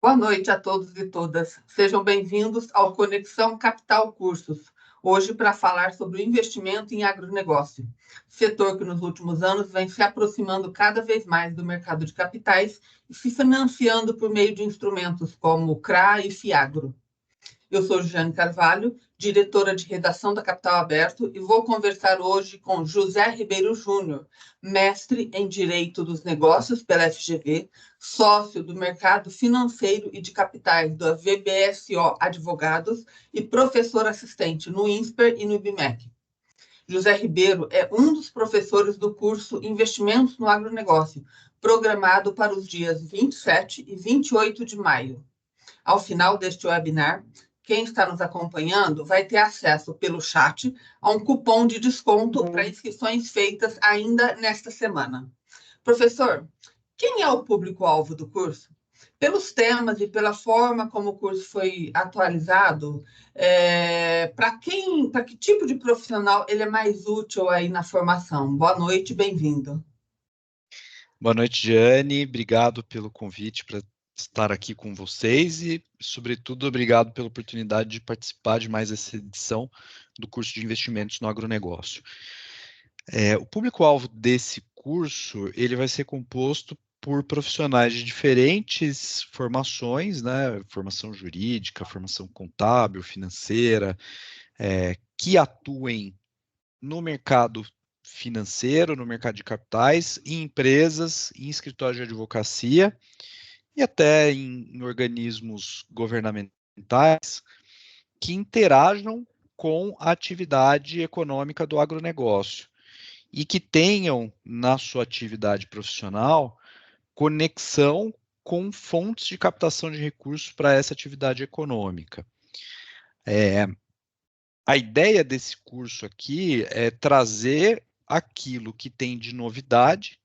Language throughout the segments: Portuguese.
Boa noite a todos e todas. Sejam bem-vindos ao Conexão Capital Cursos, hoje para falar sobre o investimento em agronegócio, setor que nos últimos anos vem se aproximando cada vez mais do mercado de capitais e se financiando por meio de instrumentos como o CRA e FIAGRO. Eu sou Jane Carvalho, diretora de redação da Capital Aberto, e vou conversar hoje com José Ribeiro Júnior, mestre em Direito dos Negócios pela FGV, sócio do mercado financeiro e de capitais da VBSO Advogados e professor assistente no INSPER e no IBMEC. José Ribeiro é um dos professores do curso Investimentos no Agronegócio, programado para os dias 27 e 28 de maio. Ao final deste webinar, quem está nos acompanhando vai ter acesso pelo chat a um cupom de desconto para inscrições feitas ainda nesta semana. Professor, quem é o público-alvo do curso? Pelos temas e pela forma como o curso foi atualizado, para que tipo de profissional ele é mais útil aí na formação? Boa noite, bem-vindo. Boa noite, Jane. Obrigado pelo convite para estar aqui com vocês e, sobretudo, obrigado pela oportunidade de participar de mais essa edição do curso de investimentos no agronegócio. O público-alvo desse curso ele vai ser composto por profissionais de diferentes formações, né? Formação jurídica, formação contábil, financeira, que atuem no mercado financeiro, no mercado de capitais, em empresas, em escritórios de advocacia e até em organismos governamentais que interajam com a atividade econômica do agronegócio e que tenham na sua atividade profissional conexão com fontes de captação de recursos para essa atividade econômica. A ideia desse curso aqui é trazer aquilo que tem de novidade,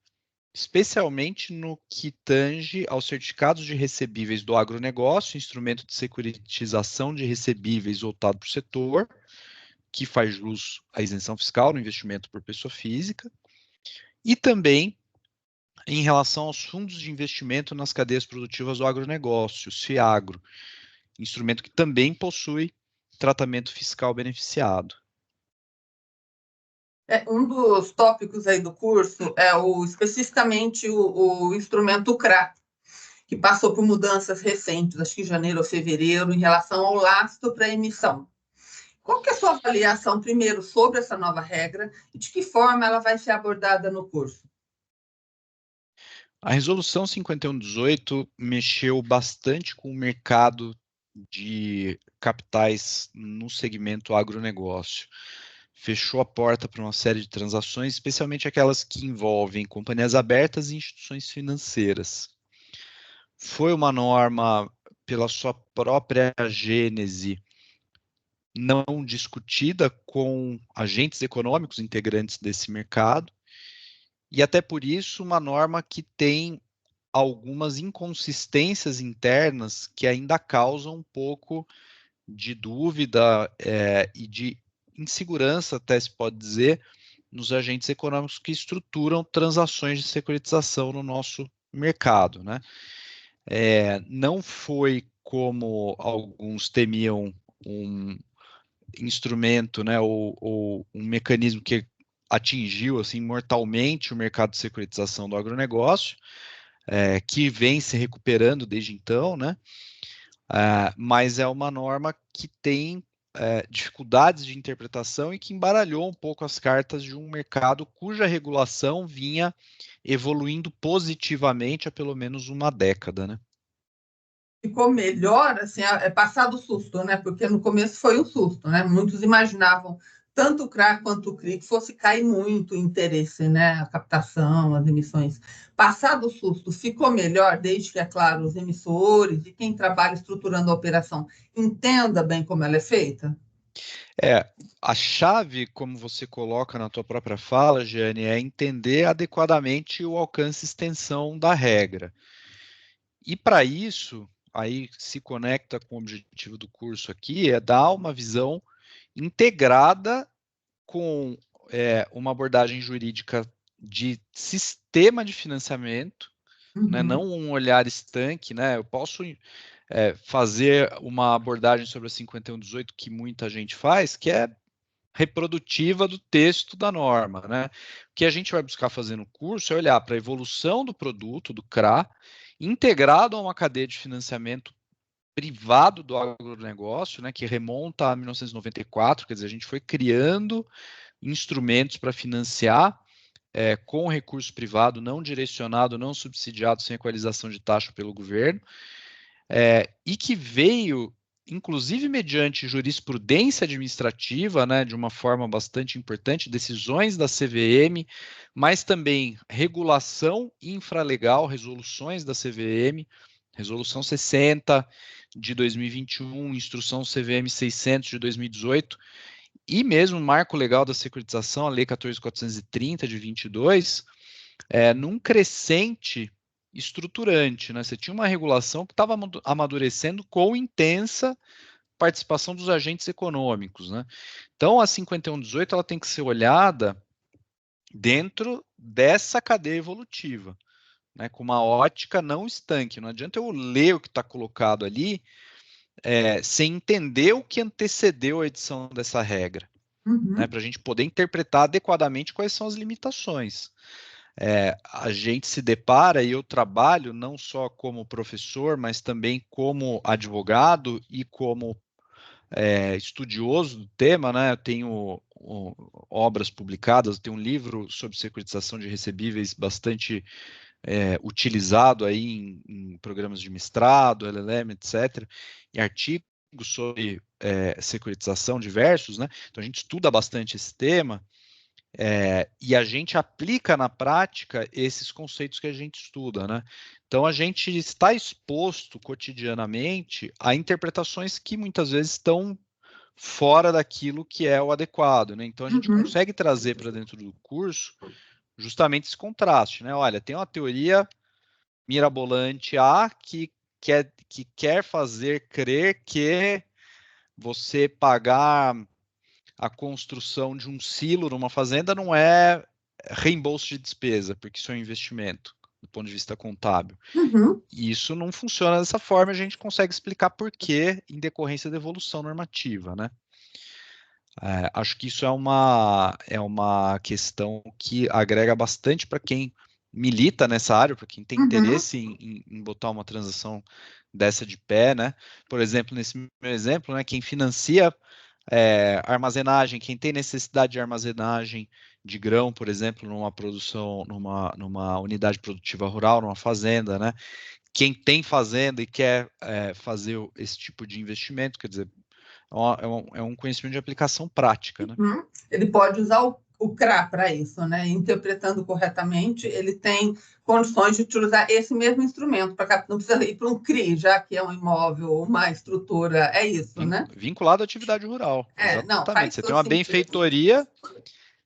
especialmente no que tange aos certificados de recebíveis do agronegócio, instrumento de securitização de recebíveis voltado para o setor, que faz jus à isenção fiscal no investimento por pessoa física, e também em relação aos fundos de investimento nas cadeias produtivas do agronegócio, FIAGRO, instrumento que também possui tratamento fiscal beneficiado. Um dos tópicos aí do curso é especificamente o instrumento CRA, que passou por mudanças recentes, acho que em janeiro ou fevereiro, em relação ao lastro para emissão. Qual que é a sua avaliação, primeiro, sobre essa nova regra e de que forma ela vai ser abordada no curso? A Resolução 5118 mexeu bastante com o mercado de capitais no segmento agronegócio. Fechou a porta para uma série de transações, especialmente aquelas que envolvem companhias abertas e instituições financeiras. Foi uma norma, pela sua própria gênese, não discutida com agentes econômicos integrantes desse mercado, e até por isso uma norma que tem algumas inconsistências internas que ainda causam um pouco de dúvida e de insegurança, até se pode dizer, nos agentes econômicos que estruturam transações de securitização no nosso mercado, né? Não foi como alguns temiam um instrumento, né, ou um mecanismo que atingiu assim mortalmente o mercado de securitização do agronegócio, que vem se recuperando desde então, né? Mas é uma norma que tem dificuldades de interpretação e que embaralhou um pouco as cartas de um mercado cuja regulação vinha evoluindo positivamente há pelo menos uma década, né? Ficou melhor, assim, passado o susto, né? Porque no começo foi um susto, né? Muitos imaginavam tanto o CRA quanto o CRI que fosse cair muito o interesse, né? A captação, as emissões. Passado o susto, ficou melhor, desde que, é claro, os emissores e quem trabalha estruturando a operação entenda bem como ela é feita? A chave, como você coloca na tua própria fala, Jane, é entender adequadamente o alcance e extensão da regra. E para isso, aí se conecta com o objetivo do curso aqui, é dar uma visão integrada com uma abordagem jurídica de sistema de financiamento, né? Não um olhar estanque, né? Eu posso fazer uma abordagem sobre a 5118 que muita gente faz, que é reprodutiva do texto da norma, né? O que a gente vai buscar fazer no curso é olhar para a evolução do produto, do CRA, integrado a uma cadeia de financiamento privado do agronegócio, né, que remonta a 1994, quer dizer, a gente foi criando instrumentos para financiar com recurso privado, não direcionado, não subsidiado, sem equalização de taxa pelo governo, e que veio, inclusive mediante jurisprudência administrativa, né, de uma forma bastante importante, decisões da CVM, mas também regulação infralegal, resoluções da CVM, Resolução 60 de 2021, Instrução CVM 600 de 2018, e mesmo o Marco Legal da Securitização, a Lei 14.430 de 22, num crescente estruturante, né? Você tinha uma regulação que estava amadurecendo com intensa participação dos agentes econômicos, né? Então, a 5118 ela tem que ser olhada dentro dessa cadeia evolutiva, né? Com uma ótica não estanque. Não adianta eu ler o que está colocado ali sem entender o que antecedeu a edição dessa regra, né? Para a gente poder interpretar adequadamente quais são as limitações. A gente se depara, e eu trabalho não só como professor, mas também como advogado e como estudioso do tema, né? Eu tenho obras publicadas, eu tenho um livro sobre securitização de recebíveis bastante utilizado aí em programas de mestrado, LLM, etc., e artigos sobre securitização diversos, né? Então a gente estuda bastante esse tema. E a gente aplica na prática esses conceitos que a gente estuda, né? Então a gente está exposto cotidianamente a interpretações que muitas vezes estão fora daquilo que é o adequado, né? Então a gente consegue trazer para dentro do curso justamente esse contraste, né? Olha, tem uma teoria mirabolante A que quer fazer crer que você pagar a construção de um silo numa fazenda não é reembolso de despesa, porque isso é um investimento do ponto de vista contábil. E isso não funciona dessa forma, a gente consegue explicar por quê em decorrência da evolução normativa, né? Acho que isso é uma questão que agrega bastante para quem milita nessa área, para quem tem interesse em botar uma transação dessa de pé, né? Por exemplo, nesse meu exemplo, né, quem financia armazenagem, quem tem necessidade de armazenagem de grão, por exemplo, numa produção, numa unidade produtiva rural, numa fazenda, né? Quem tem fazenda e quer fazer esse tipo de investimento, quer dizer, é um conhecimento de aplicação prática, né? Ele pode usar o CRA para isso, né? Interpretando corretamente, ele tem condições de utilizar esse mesmo instrumento, não precisa ir para um CRI, já que é um imóvel ou uma estrutura, é isso, né? Vinculado à atividade rural, Não, exatamente. faz Você todo tem uma sentido. benfeitoria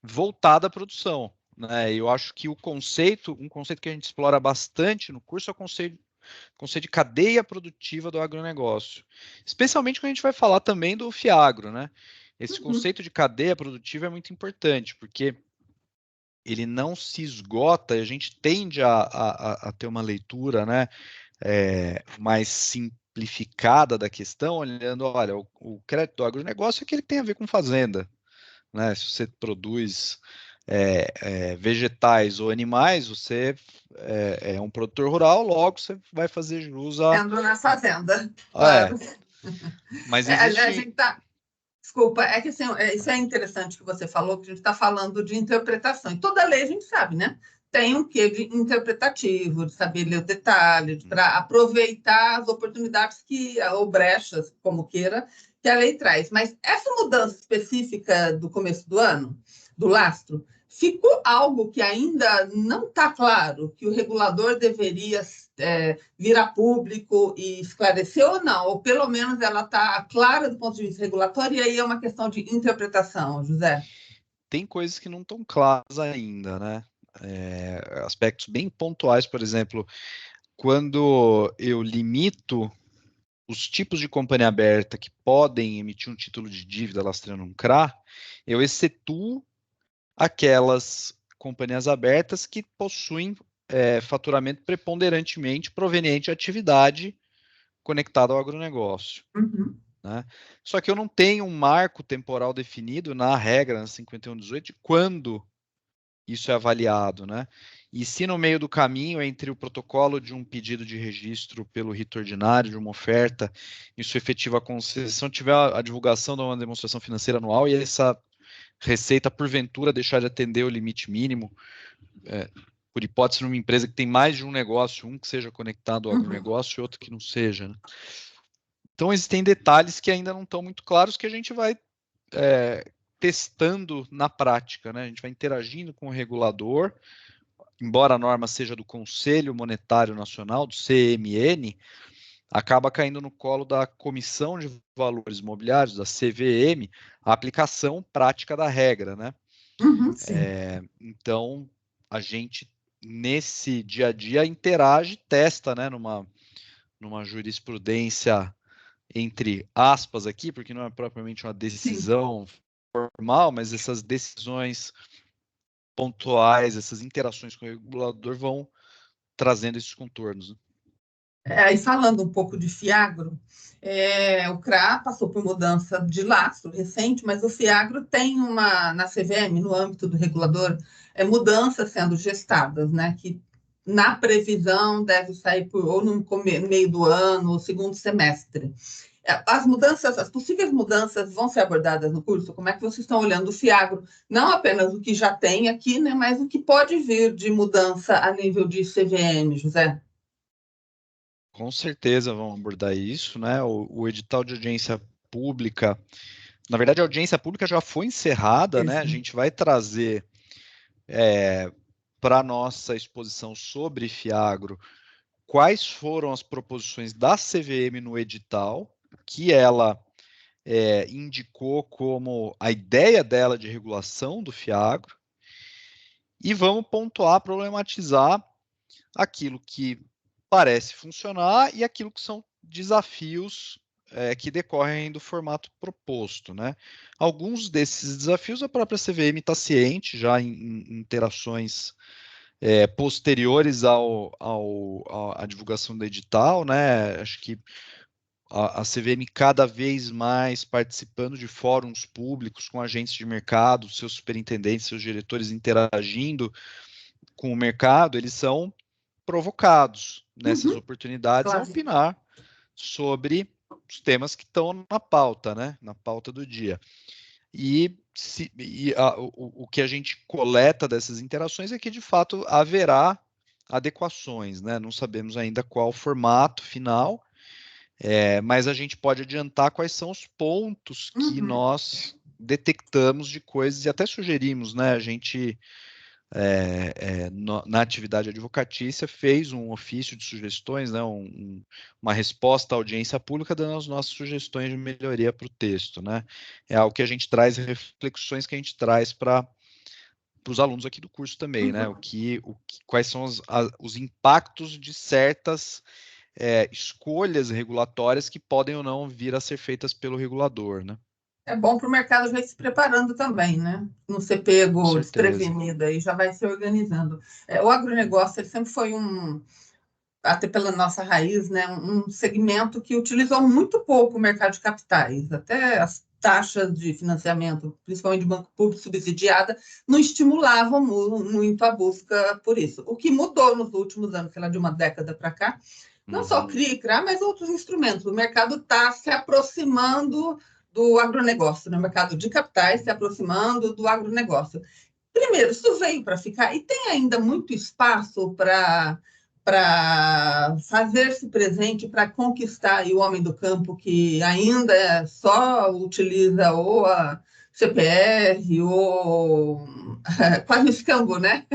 voltada à produção, né? Eu acho que um conceito que a gente explora bastante no curso é o conceito de cadeia produtiva do agronegócio. Especialmente quando a gente vai falar também do FIAGRO, né? Esse conceito de cadeia produtiva é muito importante, porque ele não se esgota, e a gente tende a ter uma leitura, né, mais simplificada da questão, olhando, olha, o crédito do agronegócio é que ele tem a ver com fazenda, né? Se você produz vegetais ou animais, você é um produtor rural, logo você vai fazer jus a... Sendo na fazenda, claro. Mas A existe... gente tá... Desculpa, é que assim, isso é interessante que você falou, que a gente está falando de interpretação. E toda lei a gente sabe, né? Tem um quê de interpretativo, de saber ler o detalhe, para aproveitar as oportunidades ou brechas, como queira, que a lei traz. Mas essa mudança específica do começo do ano, do lastro, ficou algo que ainda não está claro, que o regulador deveria vir a público e esclarecer ou não, ou pelo menos ela está clara do ponto de vista regulatório, e aí é uma questão de interpretação, José? Tem coisas que não estão claras ainda, né? Aspectos bem pontuais, por exemplo, quando eu limito os tipos de companhia aberta que podem emitir um título de dívida lastreando um CRA, eu excetuo aquelas companhias abertas que possuem faturamento preponderantemente proveniente de atividade conectada ao agronegócio. Uhum. Né? Só que eu não tenho um marco temporal definido na regra, na 5118, de quando isso é avaliado, né? E se no meio do caminho, entre o protocolo de um pedido de registro pelo rito ordinário, de uma oferta, e sua efetiva concessão, tiver a divulgação de uma demonstração financeira anual e essa receita, porventura, deixar de atender o limite mínimo, por hipótese, numa empresa que tem mais de um negócio, um que seja conectado ao agronegócio e outro que não seja. Né? Então, existem detalhes que ainda não estão muito claros que a gente vai testando na prática, né? A gente vai interagindo com o regulador, embora a norma seja do Conselho Monetário Nacional, do CMN, acaba caindo no colo da Comissão de Valores Imobiliários, da CVM, a aplicação prática da regra, né? Sim. Então, a gente, nesse dia a dia, interage, testa, né, numa jurisprudência entre aspas aqui, porque não é propriamente uma decisão formal, mas essas decisões pontuais, essas interações com o regulador vão trazendo esses contornos. Né? E falando um pouco de Fiagro, o CRA passou por mudança de lastro recente, mas o Fiagro tem na CVM, no âmbito do regulador, mudanças sendo gestadas, né, que na previsão deve sair ou no meio do ano, ou segundo semestre. As possíveis mudanças vão ser abordadas no curso? Como é que vocês estão olhando o Fiagro? Não apenas o que já tem aqui, né, mas o que pode vir de mudança a nível de CVM, José? Com certeza vão abordar isso, né? O edital de audiência pública, na verdade, a audiência pública já foi encerrada, né? A gente vai trazer para a nossa exposição sobre Fiagro quais foram as proposições da CVM no edital, que ela indicou como a ideia dela de regulação do Fiagro, e vamos pontuar, problematizar aquilo que parece funcionar e aquilo que são desafios que decorrem do formato proposto. Né? Alguns desses desafios a própria CVM está ciente, já em interações posteriores à divulgação do edital. Né? Acho que a CVM cada vez mais participando de fóruns públicos com agentes de mercado, seus superintendentes, seus diretores interagindo com o mercado, eles são provocados nessas oportunidades a Claro. opinar sobre os temas que estão na pauta, né? Na pauta do dia. O que a gente coleta dessas interações é que, de fato, haverá adequações, né? Não sabemos ainda qual o formato final, mas a gente pode adiantar quais são os pontos que nós detectamos de coisas e até sugerimos, né? A gente na atividade advocatícia, fez um ofício de sugestões, né, uma resposta à audiência pública dando as nossas sugestões de melhoria para o texto. Né? É algo que a gente traz, reflexões que a gente traz para os alunos aqui do curso também, né? Quais são os impactos de certas escolhas regulatórias que podem ou não vir a ser feitas pelo regulador, né? É bom para o mercado já ir se preparando também, né? Não ser Com pego certeza. desprevenido aí, já vai se organizando. O agronegócio ele sempre foi até pela nossa raiz, né, um segmento que utilizou muito pouco o mercado de capitais. Até as taxas de financiamento, principalmente de banco público subsidiada, não estimulavam muito a busca por isso. O que mudou nos últimos anos, sei lá, de uma década para cá, não só o CRI e CRA, mas outros instrumentos. O mercado está se aproximando do agronegócio, no mercado de capitais, se aproximando do agronegócio. Primeiro, isso veio para ficar e tem ainda muito espaço para fazer-se presente, para conquistar o homem do campo que ainda só utiliza ou a CPR ou quase escambo, né?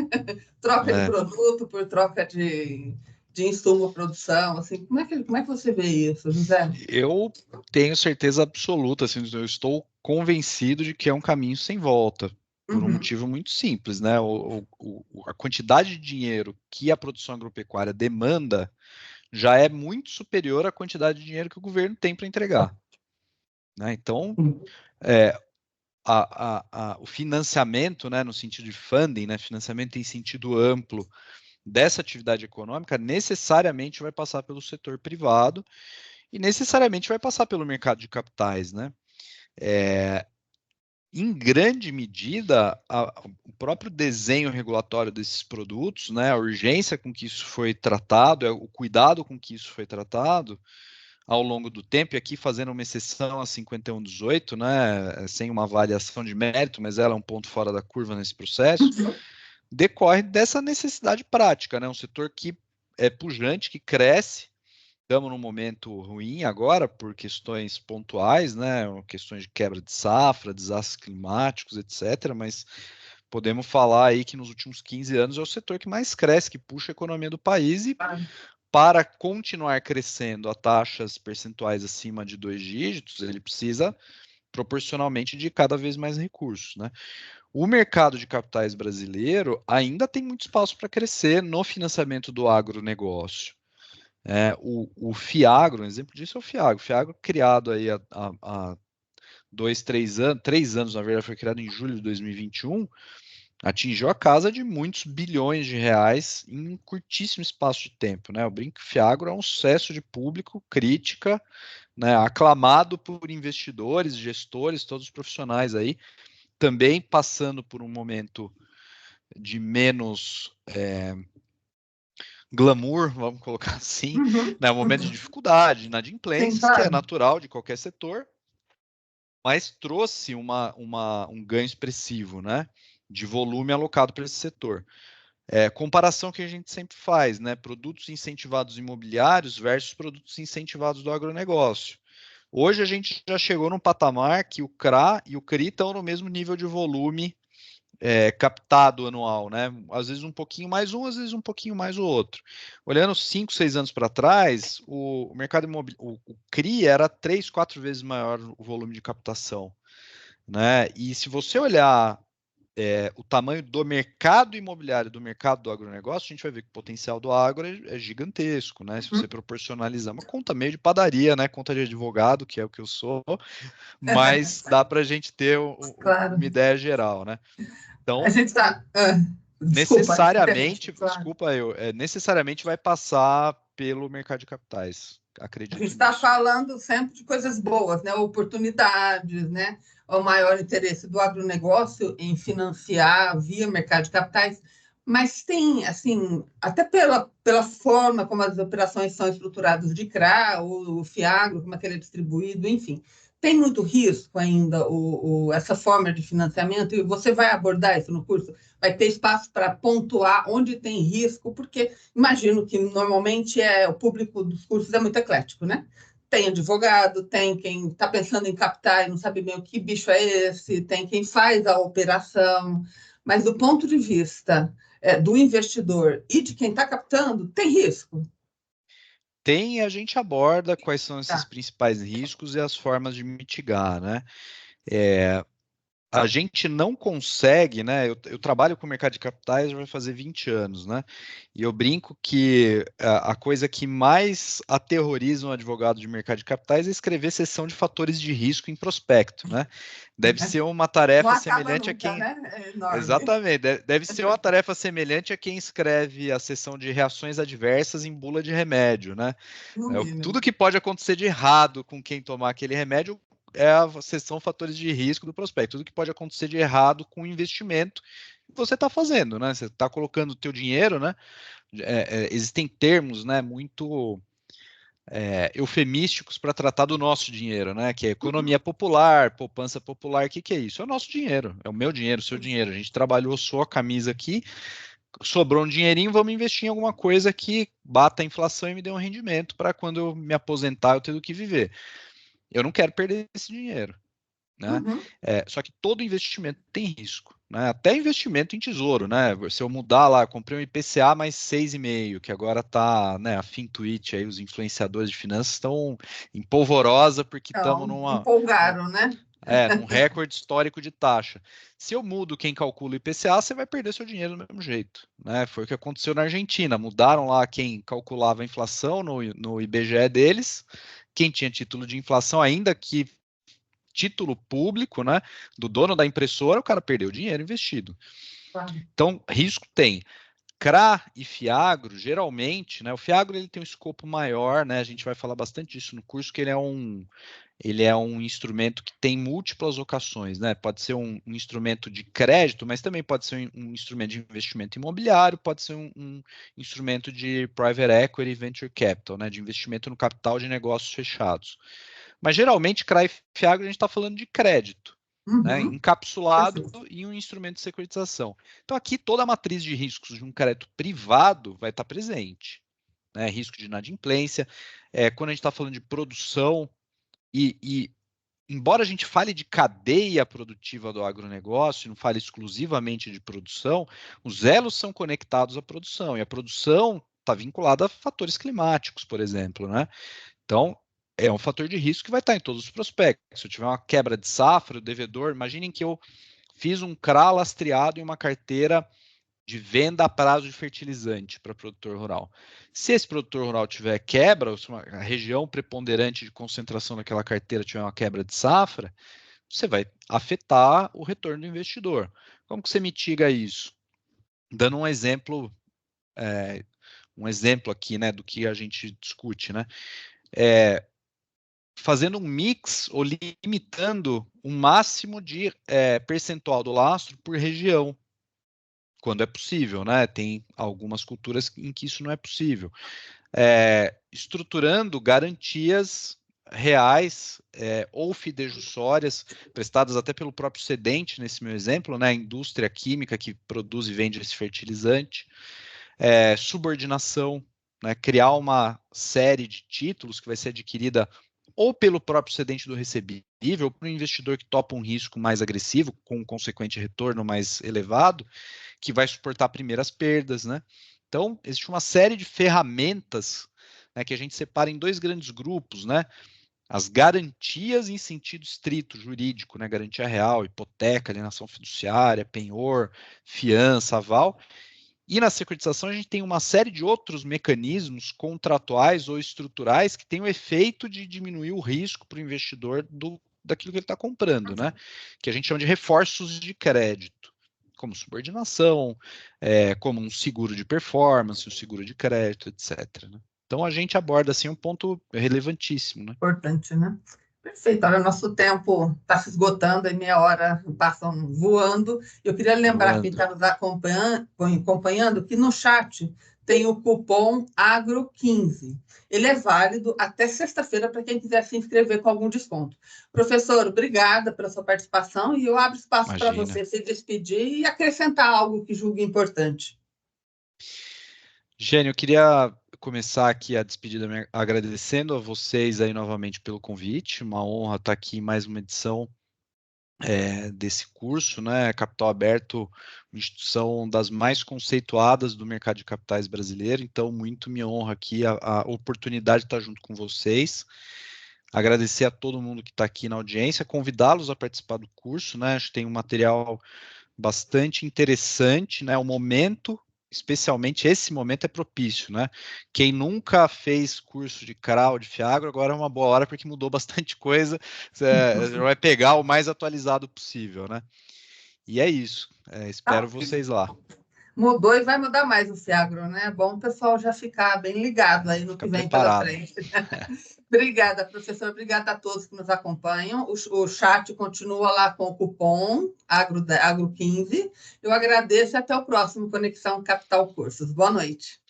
Troca de produto por troca de insumo, produção, assim, como é que você vê isso, José? Eu tenho certeza absoluta, assim, eu estou convencido de que é um caminho sem volta, por um motivo muito simples, né? A quantidade de dinheiro que a produção agropecuária demanda já é muito superior à quantidade de dinheiro que o governo tem para entregar. Né? Então, o financiamento, né, no sentido de funding, né, financiamento em sentido amplo dessa atividade econômica necessariamente vai passar pelo setor privado e necessariamente vai passar pelo mercado de capitais, né? Em grande medida, o próprio desenho regulatório desses produtos, né, a urgência com que isso foi tratado, o cuidado com que isso foi tratado ao longo do tempo, e aqui fazendo uma exceção a 5118, né, sem uma avaliação de mérito, mas ela é um ponto fora da curva nesse processo, decorre dessa necessidade prática, né, um setor que é pujante, que cresce. Estamos num momento ruim agora por questões pontuais, né? Questões de quebra de safra, desastres climáticos, etc. Mas podemos falar aí que nos últimos 15 anos é o setor que mais cresce, que puxa a economia do país e para continuar crescendo a taxas percentuais acima de 2 dígitos, ele precisa proporcionalmente de cada vez mais recursos, né? O mercado de capitais brasileiro ainda tem muito espaço para crescer no financiamento do agronegócio. O Fiagro, um exemplo disso é o Fiagro. O Fiagro, criado aí há 3 anos, na verdade, foi criado em julho de 2021, atingiu a casa de muitos bilhões de reais em um curtíssimo espaço de tempo, né? Eu brinco que o Fiagro é um sucesso de público, crítica, né? Aclamado por investidores, gestores, todos os profissionais aí, também passando por um momento de menos glamour, vamos colocar assim, né, um momento de dificuldade, inadimplências, que é natural de qualquer setor, mas trouxe um ganho expressivo, né, de volume alocado para esse setor. Comparação que a gente sempre faz, né, produtos incentivados imobiliários versus produtos incentivados do agronegócio. Hoje a gente já chegou num patamar que o CRA e o CRI estão no mesmo nível de volume captado anual, né? Às vezes um pouquinho mais um, às vezes um pouquinho mais o outro. Olhando 5, 6 anos para trás, o mercado imobiliário, o CRI era 3, 4 vezes maior o volume de captação, né? E se você olhar o tamanho do mercado imobiliário, do mercado do agronegócio, a gente vai ver que o potencial do agro é gigantesco, né? Se você proporcionalizar uma conta meio de padaria, né? Conta de advogado, que é o que eu sou, mas dá para a gente ter uma ideia geral, né? Então, a gente está. necessariamente, claro. desculpa necessariamente vai passar pelo mercado de capitais. Acredito A gente está nisso. falando sempre de coisas boas, né? Oportunidades, né? O maior interesse do agronegócio em financiar via mercado de capitais, mas tem, assim, até pela forma como as operações são estruturadas de CRA, o FIAGRO, como é que ele é distribuído, enfim, tem muito risco ainda essa forma de financiamento, e você vai abordar isso no curso? Vai ter espaço para pontuar onde tem risco, porque imagino que normalmente o público dos cursos é muito eclético, né? Tem advogado, tem quem está pensando em captar e não sabe bem o que bicho é esse, tem quem faz a operação, mas do ponto de vista do investidor e de quem está captando, tem risco. Tem, a gente aborda quais são esses Tá. principais riscos e as formas de mitigar, né? A gente não consegue, né? Eu trabalho com o mercado de capitais já vai fazer 20 anos, né? E eu brinco que a coisa que mais aterroriza um advogado de mercado de capitais é escrever seção de fatores de risco em prospecto, né? Deve ser uma Não tarefa acaba semelhante a nunca, quem. né? É enorme. Exatamente, deve ser uma tarefa semelhante a quem escreve a seção de reações adversas em bula de remédio, né? No mínimo. Tudo que pode acontecer de errado com quem tomar aquele remédio é a seção fatores de risco do prospecto. Tudo que pode acontecer de errado com o investimento que você está fazendo, né? Você está colocando o teu dinheiro, né? Existem termos, né? Muito eufemísticos para tratar do nosso dinheiro, né? Que é economia popular, poupança popular. O que é isso? É o nosso dinheiro, é o meu dinheiro, o seu dinheiro. A gente trabalhou só a camisa aqui, sobrou um dinheirinho, vamos investir em alguma coisa que bata a inflação e me dê um rendimento para quando eu me aposentar eu ter do que viver. Eu não quero perder esse dinheiro, né? Só que todo investimento tem risco, né? Até investimento em tesouro, né? Se eu mudar lá, eu comprei um IPCA mais 6,5, que agora tá, né? A Fintuit aí, os influenciadores de finanças estão em polvorosa porque estamos Então, empolgaram, né? num recorde histórico de taxa. Se eu mudo quem calcula o IPCA, você vai perder seu dinheiro do mesmo jeito, né? Foi o que aconteceu na Argentina. Mudaram lá quem calculava a inflação no IBGE deles. Quem tinha título de inflação, ainda que título público, né, do dono da impressora, o cara perdeu o dinheiro investido. Claro. Então, risco tem. CRA e FIAGRO, geralmente, né, o FIAGRO ele tem um escopo maior, né, a gente vai falar bastante disso no curso, que ele é um instrumento que tem múltiplas ocasiões, né? Pode ser um instrumento de crédito, mas também pode ser um instrumento de investimento imobiliário, pode ser um instrumento de private equity venture capital, né? De investimento no capital de negócios fechados. Mas geralmente, CRA e FIAGRO, a gente está falando de crédito, né? Encapsulado em um instrumento de securitização. Então, aqui toda a matriz de riscos de um crédito privado vai estar presente, né? Risco de inadimplência. Quando a gente está falando de produção, e embora a gente fale de cadeia produtiva do agronegócio, não fale exclusivamente de produção, os elos são conectados à produção, e a produção está vinculada a fatores climáticos, por exemplo, né? Então, é um fator de risco que vai estar em todos os prospectos. Se eu tiver uma quebra de safra, o devedor, imaginem que eu fiz um CRA lastreado em uma carteira de venda a prazo de fertilizante para produtor rural. Se esse produtor rural tiver quebra, ou se a região preponderante de concentração daquela carteira tiver uma quebra de safra, você vai afetar o retorno do investidor. Como que você mitiga isso? Dando um exemplo aqui, né, do que a gente discute, né? Fazendo um mix ou limitando o máximo de percentual do lastro por região, quando é possível, né? Tem algumas culturas em que isso não é possível. Estruturando garantias reais ou fidejussórias, prestadas até pelo próprio cedente, nesse meu exemplo, né? A indústria química que produz e vende esse fertilizante. Subordinação, né? Criar uma série de títulos que vai ser adquirida ou pelo próprio cedente do recebível, ou para o investidor que topa um risco mais agressivo, com um consequente retorno mais elevado, que vai suportar primeiras perdas, né? Então, existe uma série de ferramentas, né, que a gente separa em dois grandes grupos, né? As garantias em sentido estrito jurídico, né? Garantia real, hipoteca, alienação fiduciária, penhor, fiança, aval. E na securitização a gente tem uma série de outros mecanismos contratuais ou estruturais que têm o efeito de diminuir o risco para o investidor daquilo que ele está comprando, né? Que a gente chama de reforços de crédito, como subordinação, como um seguro de performance, um seguro de crédito, etc. Né? Então a gente aborda assim um ponto relevantíssimo, né? Importante, né? Perfeito. Olha, nosso tempo está se esgotando e meia hora passam voando. Eu queria lembrar quem está nos acompanhando que no chat tem o cupom AGRO15. Ele é válido até sexta-feira para quem quiser se inscrever com algum desconto. Professor, obrigada pela sua participação e eu abro espaço para você se despedir e acrescentar algo que julgue importante. Gênio, eu queria começar aqui a despedida agradecendo a vocês aí novamente pelo convite. Uma honra estar aqui em mais uma edição desse curso, né? Capital Aberto, uma instituição das mais conceituadas do mercado de capitais brasileiro. Então, muito me honra aqui a oportunidade de estar junto com vocês. Agradecer a todo mundo que está aqui na audiência, convidá-los a participar do curso, né? Acho que tem um material bastante interessante, né? O momento, especialmente esse momento, é propício, né? Quem nunca fez curso de CRA ou de FIAGRO, agora é uma boa hora porque mudou bastante coisa, vai pegar o mais atualizado possível, né? E é isso. Espero vocês lá. Mudou e vai mudar mais o FIAGRO, né? É bom o pessoal já ficar bem ligado aí no que vem pela frente. Obrigada, professor. Obrigada a todos que nos acompanham. O chat continua lá com o cupom AGRO15. Eu agradeço e até o próximo Conexão Capital Cursos. Boa noite.